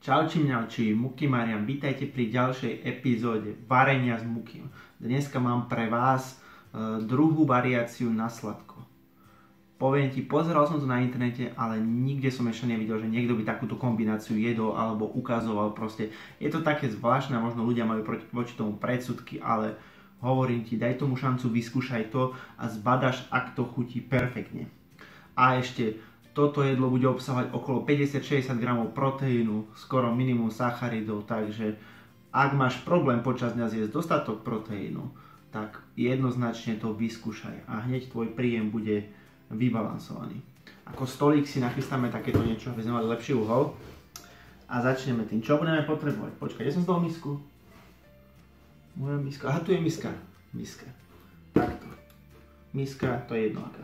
Čauči mňauči, Muky Marian, vítajte pri ďalšej epizóde varenia s Mukim. Dneska mám pre vás druhú variáciu na sladko. Poviem ti, pozeral som to na internete, ale nikde som ešte nevidel, že niekto by takúto kombináciu jedol alebo ukazoval. Proste je to také zvláštne, možno ľudia majú voči tomu predsudky, ale hovorím ti, daj tomu šancu, vyskúšaj to a zbadaš, ak to chutí perfektne. A ešte toto jedlo bude obsahovať okolo 50-60 gramov proteínu, skoro minimum sacharidov, takže ak máš problém počas dňa zjesť dostatok proteínu, tak jednoznačne to vyskúšaj a hneď tvoj príjem bude vybalansovaný. Ako stolík si nachystáme takéto niečo, aby sme mali lepší uhol a začneme tým. Čo budeme potrebovať? Počkaj, kde som z toho misku? Moja miska, aha, tu je miska. Miska. Takto. Miska, to je jedno aká.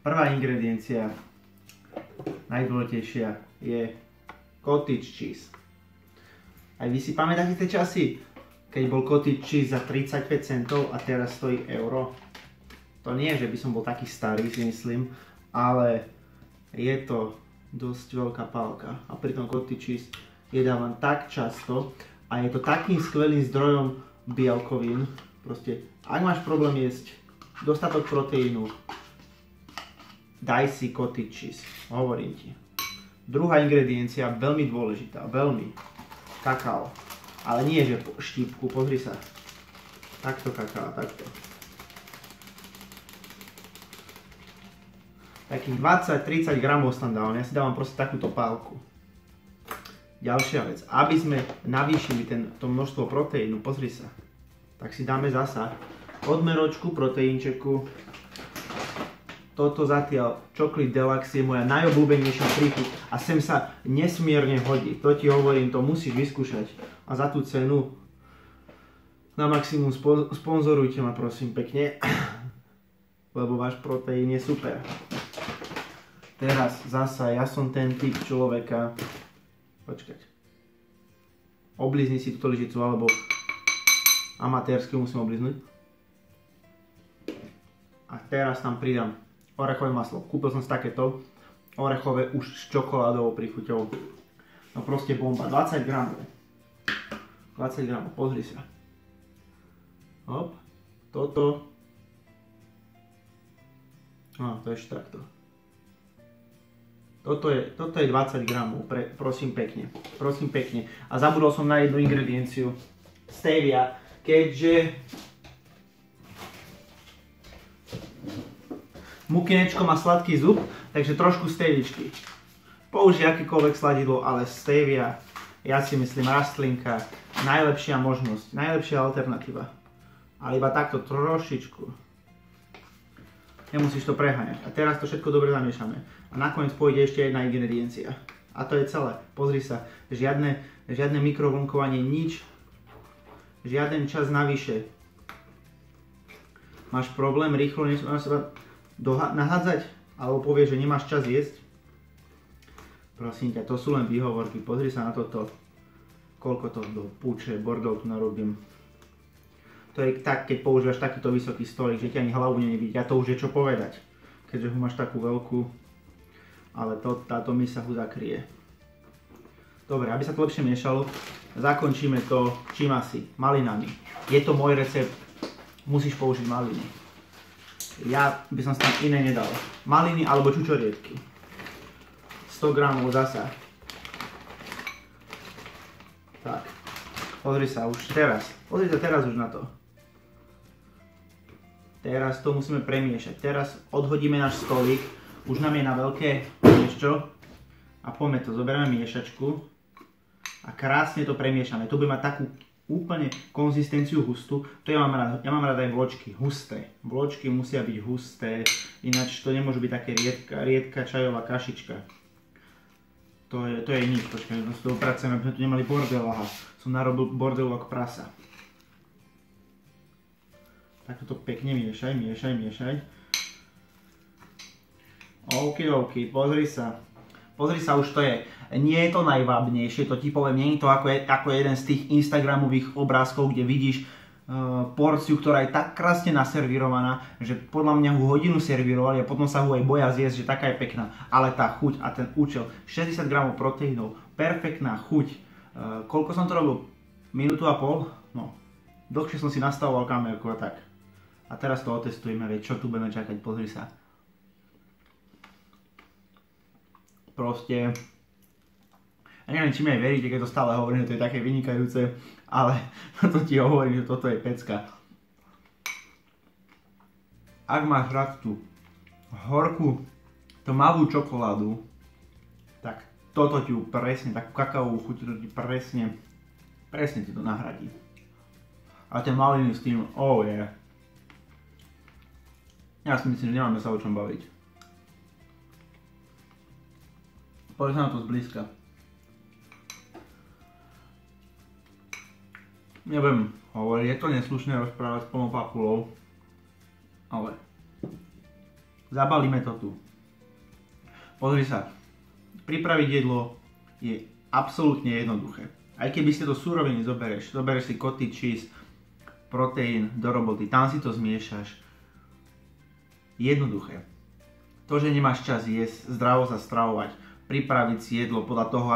Prvá ingrediencia, najdôležitejšia, je cottage cheese. Aj vy si pamätáte tie časy, keď bol cottage cheese za 35 centov a teraz stojí euro? To nie je, že by som bol taký starý, si myslím, ale je to dosť veľká pálka. A pritom cottage cheese jedávam tak často a je to takým skvelým zdrojom bielkovín. Proste, ak máš problém jesť dostatok proteínu, daj si cottage cheese, hovorím ti. Druhá ingrediencia, veľmi dôležitá, veľmi. Kakao. Ale nie, že štípku, pozri sa. Takto kakao, takto. Takých 20-30 gramov tam dávam, ja si dávam proste takúto pálku. Ďalšia vec, aby sme navýšili to množstvo proteínu, pozri sa. Tak si dáme zasa odmeročku proteínčeku. Toto zatiaľ Chocolate Deluxe je moja najobľúbenejšia príchuť a sem sa nesmierne hodí. To ti hovorím, to musíš vyskúšať. A za tú cenu na maximum sponzorujte ma prosím pekne, lebo váš proteín je super. Teraz zasa, ja som ten typ človeka, počkať, oblizni si túto lyžicu, alebo amatérsky musím obliznúť. A teraz tam pridám orechové maslo. Kúpil som si takéto orechové už s čokoládovou príchuťou. No proste bomba. 20 gramov. 20 gramov, pozri sa. Hop. Toto. No, to je ešte takto. Toto je 20 gramov, prosím pekne. Prosím pekne. A zabudol som na jednu ingredienciu. Stevia. Keďže Mukinečko má sladký zub, takže trošku stevičky. Použij akýkoľvek sladidlo, ale stevia, ja si myslím, rastlinka, najlepšia možnosť, najlepšia alternatíva. Ale iba takto trošičku. Nemusíš to preháňať. A teraz to všetko dobre zamiešame. A nakoniec pôjde ešte jedna ingrediencia. A to je celé. Pozri sa, žiadne mikrovlnkovanie, nič. Žiaden čas navyše. Máš problém, rýchlo na seba nahádzať, alebo povieš, že nemáš čas jesť. Prosím ťa, to sú len výhovorky, pozri sa na toto, koľko to do púče, bordel tu narobím. To je tak, keď používaš takýto vysoký stolík, že ti ani hlavu nevidí, a to už je čo povedať, keďže ho máš takú veľkú, ale táto mysa ho zakrie. Dobre, aby sa to lepšie miešalo, zakončíme to čím asi, malinami. Je to môj recept, musíš použiť maliny. Ja by som tam iné nedal. Maliny alebo čučoriedky. 100 gramov zasa. Tak. Pozri sa už teraz. Pozri sa teraz už na to. Teraz to musíme premiešať. Teraz odhodíme náš stolík. Už nám je na veľké niečo. A poďme to. Zoberieme miešačku. A krásne to premiešame. To bude mať takú úplne konzistenciu hustú. To ja mám rád. Ja mám rád aj vločky. Husté. Vločky musia byť husté. Ináč to nemôže byť také riedka čajová kašička. To je nič. Počkaj, no s toho pracujem, aby sme tu nemali bordel. Aha. Som narobil bordelu ako prasa. Takto to pekne miešaj, miešaj. Okidoki, pozri sa. Pozri sa, už to je. Nie je to najvábnejšie, to ti poviem, nie je to ako jeden z tých instagramových obrázkov, kde vidíš porciu, ktorá je tak krásne naservírovaná, že podľa mňa ho hodinu servírovali a potom sa ho aj boja zjesť, že taká je pekná. Ale tá chuť a ten účel, 60 gramov proteínov, perfektná chuť. Koľko som to robil? Minútu a pol? No, dlhšie som si nastavoval kamerku a tak. A teraz to otestujeme, veď čo tu budeme čakať, pozri sa. Proste... Ja neviem, či mi aj veríte, keď to stále hovorím, že to je také vynikajúce, ale to ti hovorím, že toto je pecka. Ak máš rád tú horkú, tmavú čokoládu, tak toto ti presne, takú kakaovú chuť, to ti presne ti to nahradí. A ten maliny s tým, oh yeah. Ja si myslím, že nemáme sa o čom baviť. Poď sa na to zblízka. Nebudem hovoriť, je to neslušné rozprávať s plnou papulou, ale zabalíme to tu. Pozri sa, pripraviť jedlo je absolútne jednoduché. Aj keby si to suroviny zoberieš si cottage cheese, proteín do roboty, tam si to zmiešaš. Jednoduché. To, že nemáš čas jesť, zdravo sa stravovať, pripraviť si jedlo podľa toho,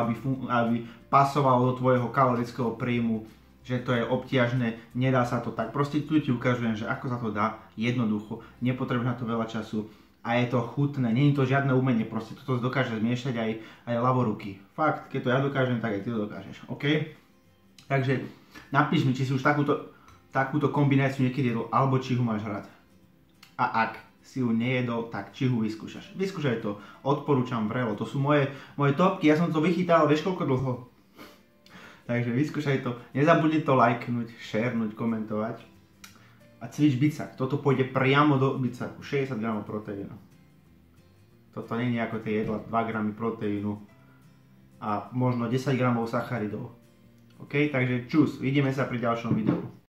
aby pasovalo do tvojho kalorického príjmu, že to je obťažné, nedá sa to tak. Proste tu ti ukážujem, že ako sa to dá jednoducho, nepotrebuješ na to veľa času a je to chutné, nie je to žiadne umenie, proste toto dokáže zmiešať aj ľavoruky. Fakt, keď to ja dokážem, tak aj ty to dokážeš, OK? Takže napíš mi, či si už takúto kombináciu niekedy jedol, alebo či ho máš rád. A ak si ju nejedol, tak či ho vyskúšaš. Vyskúšaj to, odporúčam vrelo, to sú moje topky, ja som to vychytal, vieš koľko dlho? Takže vyskúšaj to, nezabudni to lajknúť, šernúť, komentovať a cvič bicak. Toto pôjde priamo do bicaku, 60 g proteínu. Toto nie je ako tie jedla, 2 g proteínu a možno 10 g sacharidov. OK, takže čus, vidíme sa pri ďalšom videu.